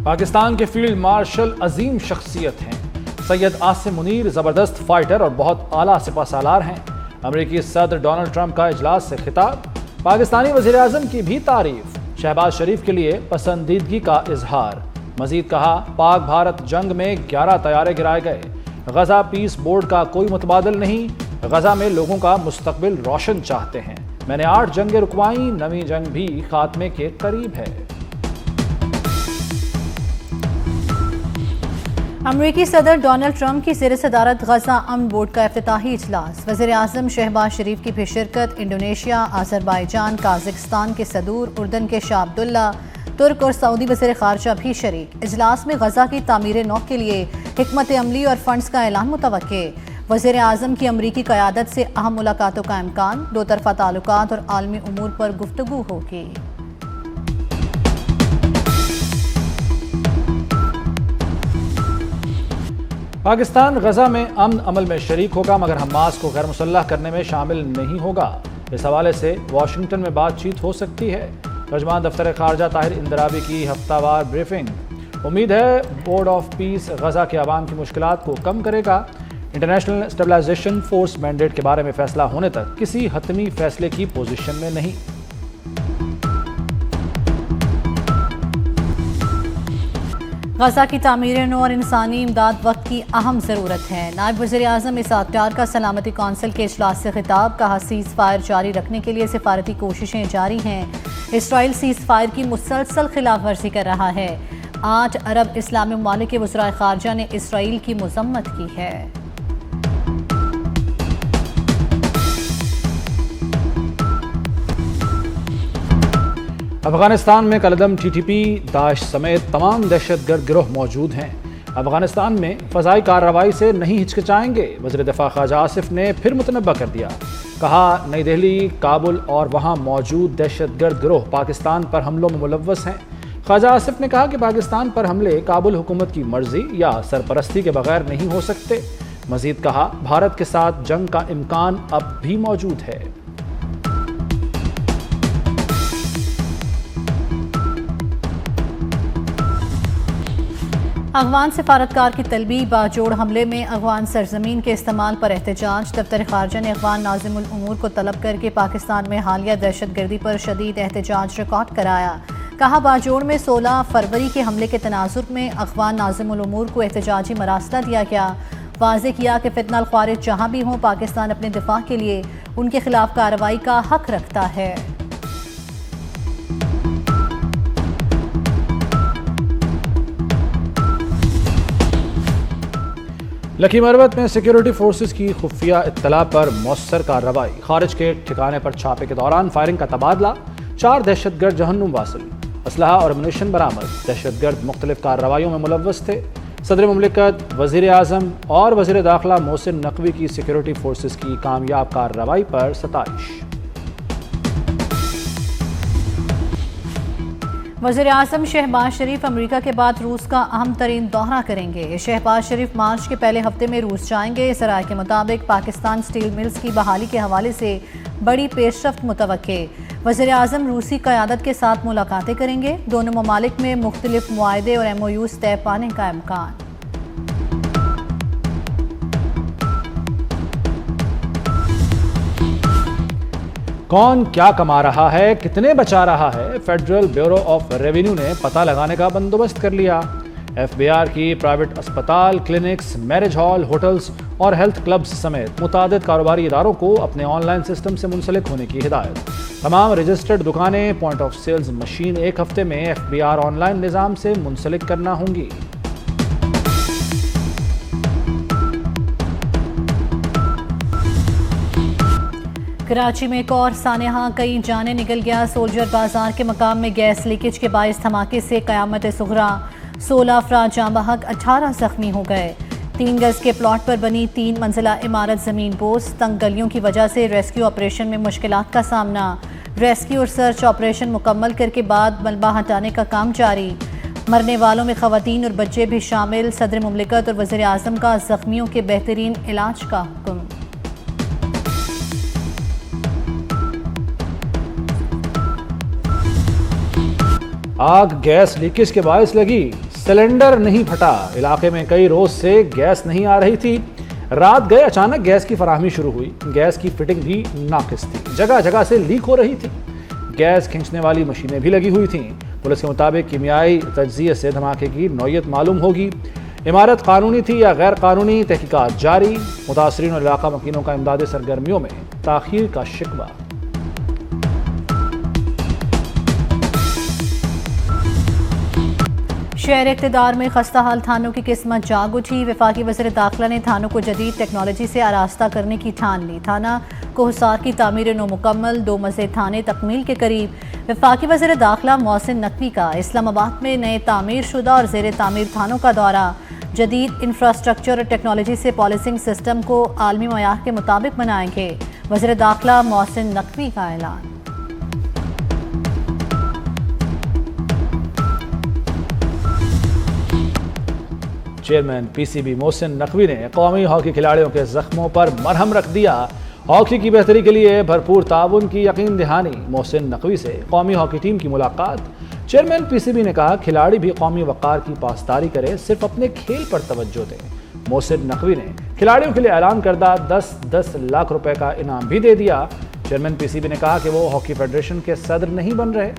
پاکستان کے field marshal عظیم شخصیت ہیں۔ سید عاصم منیر زبردست فائٹر اور بہت اعلیٰ سپہ سالار ہیں۔ امریکی صدر ڈونلڈ ٹرمپ کا اجلاس سے خطاب۔ پاکستانی وزیر اعظم کی بھی تعریف۔ شہباز شریف کے لیے پسندیدگی کا اظہار۔ مزید کہا، پاک بھارت جنگ میں 11 طیارے گرائے گئے۔ غزہ پیس بورڈ کا کوئی متبادل نہیں۔ غزہ میں لوگوں کا مستقبل روشن چاہتے ہیں۔ میں نے 8 جنگیں رکوائیں، نویں جنگ بھی خاتمے کے قریب ہے۔ امریکی صدر ڈونلڈ ٹرمپ کی زیر صدارت غزہ امن بورڈ کا افتتاحی اجلاس۔ وزیر اعظم شہباز شریف کی بھی شرکت۔ انڈونیشیا، آذربائیجان، قازقستان کے صدور، اردن کے شاہ عبداللہ، ترک اور سعودی وزیر خارجہ بھی شریک۔ اجلاس میں غزہ کی تعمیر نو کے لیے حکمت عملی اور فنڈز کا اعلان متوقع۔ وزیر اعظم کی امریکی قیادت سے اہم ملاقاتوں کا امکان۔ دو طرفہ تعلقات اور عالمی امور پر گفتگو ہوگی۔ پاکستان غزہ میں امن عمل میں شریک ہوگا مگر حماس کو غیر مسلح کرنے میں شامل نہیں ہوگا۔ اس حوالے سے واشنگٹن میں بات چیت ہو سکتی ہے۔ ترجمان دفتر خارجہ طاہر اندرابی کی ہفتہ وار بریفنگ۔ امید ہے بورڈ آف پیس غزہ کے عوام کی مشکلات کو کم کرے گا۔ انٹرنیشنل اسٹیبلائزیشن فورس مینڈیٹ کے بارے میں فیصلہ ہونے تک کسی حتمی فیصلے کی پوزیشن میں نہیں۔ غزہ کی تعمیر نو اور انسانی امداد وقت کی اہم ضرورت ہے۔ نائب وزیر اعظم اسحاق ڈار کا سلامتی کونسل کے اجلاس سے خطاب۔ کہا، سیز فائر جاری رکھنے کے لیے سفارتی کوششیں جاری ہیں۔ اسرائیل سیز فائر کی مسلسل خلاف ورزی کر رہا ہے۔ 8 عرب اسلامی ممالک کے وزرائے خارجہ نے اسرائیل کی مذمت کی ہے۔ افغانستان میں کالعدم ٹی ٹی پی، داعش سمیت تمام دہشت گرد گروہ موجود ہیں۔ افغانستان میں فضائی کارروائی سے نہیں ہچکچائیں گے۔ وزیر دفاع خواجہ آصف نے پھر متنبہ کر دیا۔ کہا، نئی دہلی، کابل اور وہاں موجود دہشت گرد گروہ پاکستان پر حملوں میں ملوث ہیں۔ خواجہ آصف نے کہا کہ پاکستان پر حملے کابل حکومت کی مرضی یا سرپرستی کے بغیر نہیں ہو سکتے۔ مزید کہا، بھارت کے ساتھ جنگ کا امکان اب بھی موجود ہے۔ افغان سفارتکار کی طلبی، باجوڑ حملے میں افغان سرزمین کے استعمال پر احتجاج۔ دفتر خارجہ نے افغان ناظم الامور کو طلب کر کے پاکستان میں حالیہ دہشت گردی پر شدید احتجاج ریکارڈ کرایا۔ کہا، باجوڑ میں 16 فروری کے حملے کے تناظر میں افغان ناظم الامور کو احتجاجی مراسلہ دیا گیا۔ واضح کیا کہ فتنہ الخوارج جہاں بھی ہوں، پاکستان اپنے دفاع کے لیے ان کے خلاف کارروائی کا حق رکھتا ہے۔ لکی مروت میں سیکیورٹی فورسز کی خفیہ اطلاع پر مؤثر کارروائی۔ خارج کے ٹھکانے پر چھاپے کے دوران فائرنگ کا تبادلہ۔ 4 دہشت گرد جہنم واصل۔ اسلحہ اور امونیشن برآمد۔ دہشت گرد مختلف کارروائیوں میں ملوث تھے۔ صدر مملکت، وزیر اعظم اور وزیر داخلہ محسن نقوی کی سیکیورٹی فورسز کی کامیاب کارروائی پر ستائش۔ وزیر اعظم شہباز شریف امریکہ کے بعد روس کا اہم ترین دورہ کریں گے۔ شہباز شریف مارچ کے پہلے ہفتے میں روس جائیں گے۔ ذرائع کے مطابق پاکستان سٹیل ملز کی بحالی کے حوالے سے بڑی پیش رفت متوقع۔ وزیر اعظم روسی قیادت کے ساتھ ملاقاتیں کریں گے۔ دونوں ممالک میں مختلف معاہدے اور ایم او یوز طے پانے کا امکان۔ کون کیا کما رہا ہے، کتنے بچا رہا ہے، فیڈرل بیورو آف ریونیو نے پتہ لگانے کا بندوبست کر لیا۔ ایف بی آر کی پرائیویٹ اسپتال، کلینکس، میرج ہال، ہوٹلز اور ہیلتھ کلبز سمیت متعدد کاروباری اداروں کو اپنے آن لائن سسٹم سے منسلک ہونے کی ہدایت۔ تمام رجسٹرڈ دکانیں، پوائنٹ آف سیلز مشین 1 ہفتے میں F B R online نظام سے منسلک کرنا ہوں گی۔ کراچی میں ایک اور سانحہ، کئی جانیں نکل گیا۔ سولجر بازار کے مقام میں گیس لیکیج کے باعث دھماکے سے قیامت صغریٰ۔ 16 افراد جاں بحق، 18 زخمی ہو گئے۔ 3 گز کے پلاٹ پر بنی 3 منزلہ عمارت زمین بوس۔ تنگ گلیوں کی وجہ سے ریسکیو آپریشن میں مشکلات کا سامنا۔ ریسکیو اور سرچ آپریشن مکمل کر کے بعد ملبہ ہٹانے کا کام جاری۔ مرنے والوں میں خواتین اور بچے بھی شامل۔ صدر مملکت اور وزیر اعظم کا زخمیوں کے بہترین علاج کا حکم۔ آگ گیس لیکیج کے باعث لگی، سلنڈر نہیں پھٹا، علاقے میں کئی روز سے گیس نہیں آ رہی تھی، رات گئے اچانک گیس کی فراہمی شروع ہوئی، گیس کی فٹنگ بھی ناقص تھی، جگہ جگہ سے لیک ہو رہی تھی، گیس کھینچنے والی مشینیں بھی لگی ہوئی تھیں۔ پولیس کے مطابق کیمیائی تجزیے سے دھماکے کی نوعیت معلوم ہوگی، عمارت قانونی تھی یا غیر قانونی، تحقیقات جاری۔ متاثرین اور علاقہ مکینوں کا امدادی سرگرمیوں میں تاخیر کا شکوہ۔ شہر اقتدار میں خستہ حال تھانوں کی قسمت جاگ اٹھی، وفاقی وزیر داخلہ نے تھانوں کو جدید ٹیکنالوجی سے آراستہ کرنے کی ٹھان لی، تھانہ کوہسار کی تعمیر نو مکمل، 2 مزید تھانے تکمیل کے قریب۔ وفاقی وزیر داخلہ محسن نقوی کا اسلام آباد میں نئے تعمیر شدہ اور زیر تعمیر تھانوں کا دورہ، جدید انفراسٹرکچر اور ٹیکنالوجی سے پالیسنگ سسٹم کو عالمی معیار کے مطابق بنائیں گے، وزیر داخلہ محسن نقوی کا اعلان۔ Chairman P C B Mohsin Naqvi نے قومی ہاکی کھلاڑیوں کے زخموں پر مرہم رکھ دیا، ہاکی کی بہتری کے لیے بھرپور تعاون کی یقین دہانی۔ محسن نقوی سے قومی ہاکی ٹیم کی ملاقات، چیئرمین پی سی بی نے کہا کھلاڑی بھی قومی وقار کی پاسداری کرے، صرف اپنے کھیل پر توجہ دیں۔ محسن نقوی نے کھلاڑیوں کے لیے اعلان کردہ 10 لاکھ روپے کا انعام بھی دے دیا۔ چیئرمین پی سی بی نے کہا کہ وہ ہاکی فیڈریشن کے صدر نہیں بن رہے۔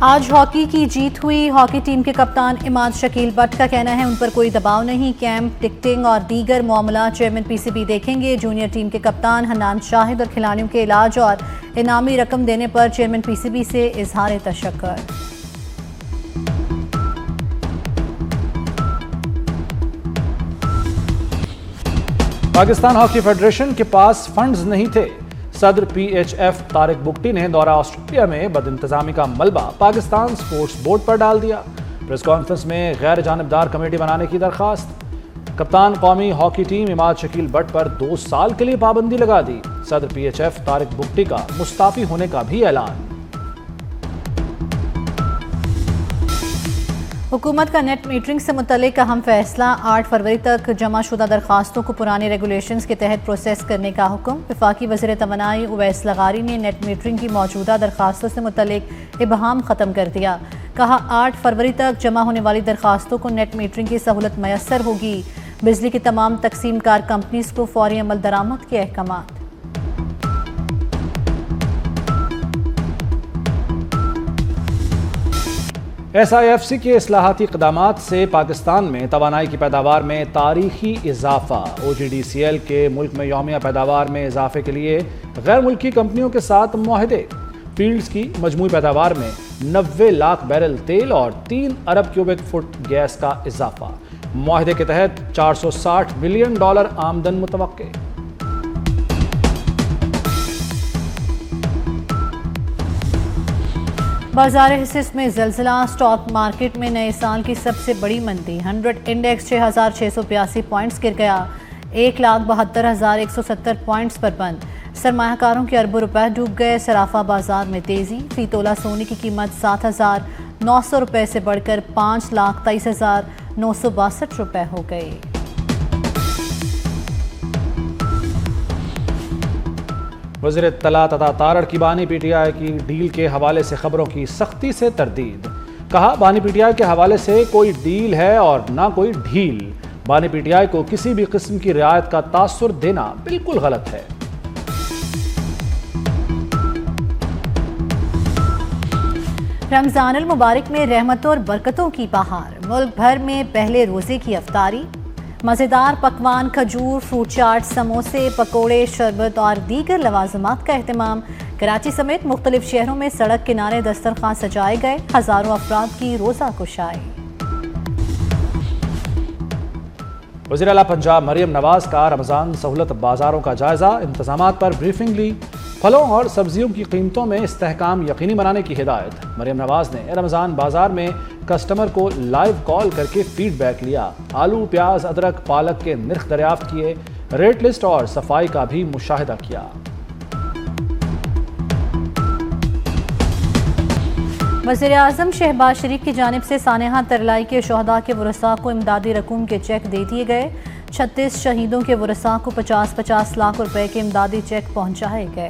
آج ہاکی کی جیت ہوئی، ہاکی ٹیم کے کپتان عماد شکیل بٹ کا کہنا ہے ان پر کوئی دباؤ نہیں، کیمپ، ٹکٹنگ اور دیگر معاملات چیئرمین پی سی بی دیکھیں گے۔ جونیئر ٹیم کے کپتان حنان شاہد اور کھلاڑیوں کے علاج اور انعامی رقم دینے پر چیئرمین پی سی بی سے اظہار تشکر۔ پاکستان ہاکی فیڈریشن کے پاس فنڈز نہیں تھے، صدر P H F Tariq Bugti نے دورہ آسٹریلیا میں بد انتظامی کا ملبہ پاکستان سپورٹس بورڈ پر ڈال دیا۔ پریس کانفرنس میں غیر جانبدار کمیٹی بنانے کی درخواست، کپتان قومی ہاکی ٹیم عماد شکیل بٹ پر 2 سال کے لیے پابندی لگا دی، صدر P H F Tariq Bugti کا مستعفی ہونے کا بھی اعلان۔ حکومت کا نیٹ میٹرنگ سے متعلق اہم فیصلہ، 8 فروری تک جمع شدہ درخواستوں کو پرانی ریگولیشنز کے تحت پروسیس کرنے کا حکم۔ وفاقی وزیر توانائی اویس لغاری نے نیٹ میٹرنگ کی موجودہ درخواستوں سے متعلق ابہام ختم کر دیا، کہا 8 فروری تک جمع ہونے والی درخواستوں کو نیٹ میٹرنگ کی سہولت میسر ہوگی۔ بجلی کی تمام تقسیم کار کمپنیز کو فوری عمل درآمد کے احکامات۔ ایس آئی ایف سی کے اصلاحاتی اقدامات سے پاکستان میں توانائی کی پیداوار میں تاریخی اضافہ، او جی ڈی سی ایل کے ملک میں یومیہ پیداوار میں اضافے کے لیے غیر ملکی کمپنیوں کے ساتھ معاہدے، فیلڈز کی مجموعی پیداوار میں 90 لاکھ بیرل تیل اور 3 ارب کیوبک فٹ گیس کا اضافہ، معاہدے کے تحت $460 بلین آمدن متوقع۔ بازار حصص میں زلزلہ، سٹاک مارکیٹ میں نئے سال کی سب سے بڑی مندی، 100 انڈیکس 6682 پوائنٹس گر گیا، 1,72,170 پوائنٹس پر بند، سرمایہ کاروں کے اربوں روپے ڈوب گئے، صرافہ بازار میں تیزی، فی تولہ سونے کی قیمت 7,900 روپے سے بڑھ کر 5,23,962 روپے ہو گئی۔ وزیر اطلاعات عطا تارڑ کی بانی پی ٹی آئی کی ڈیل کے حوالے سے خبروں کی سختی سے تردید، کہا بانی پی ٹی آئی کے حوالے سے کوئی ڈیل ہے اور نہ کوئی ڈھیل، بانی پی ٹی آئی کو کسی بھی قسم کی رعایت کا تاثر دینا بالکل غلط ہے۔ رمضان المبارک میں رحمتوں اور برکتوں کی بہار، ملک بھر میں پہلے روزے کی افطاری، مزیدار پکوان، کھجور، فروٹ چاٹ، سموسے، پکوڑے، شربت اور دیگر لوازمات کا اہتمام۔ کراچی سمیت مختلف شہروں میں سڑک کنارے دسترخوان سجائے گئے، ہزاروں افراد کی روزہ کشائی۔ وزیر اعلیٰ پنجاب مریم نواز کا رمضان سہولت بازاروں کا جائزہ، انتظامات پر بریفنگ لی، پھلوں اور سبزیوں کی قیمتوں میں استحکام یقینی بنانے کی ہدایت۔ مریم نواز نے رمضان بازار میں کسٹمر کو لائیو کال کر کے فیڈ بیک لیا، آلو، پیاز، ادرک، پالک کے نرخ دریافت کیے، ریٹ لسٹ اور صفائی کا بھی مشاہدہ کیا۔ وزیر اعظم شہباز شریف کی جانب سے سانحہ ترلائی کے شہداء کے ورثاء کو امدادی رقوم کے چیک دے دیے گئے، 36 شہیدوں کے ورثاء کو 50-50 لاکھ روپے کے امدادی چیک پہنچائے گئے۔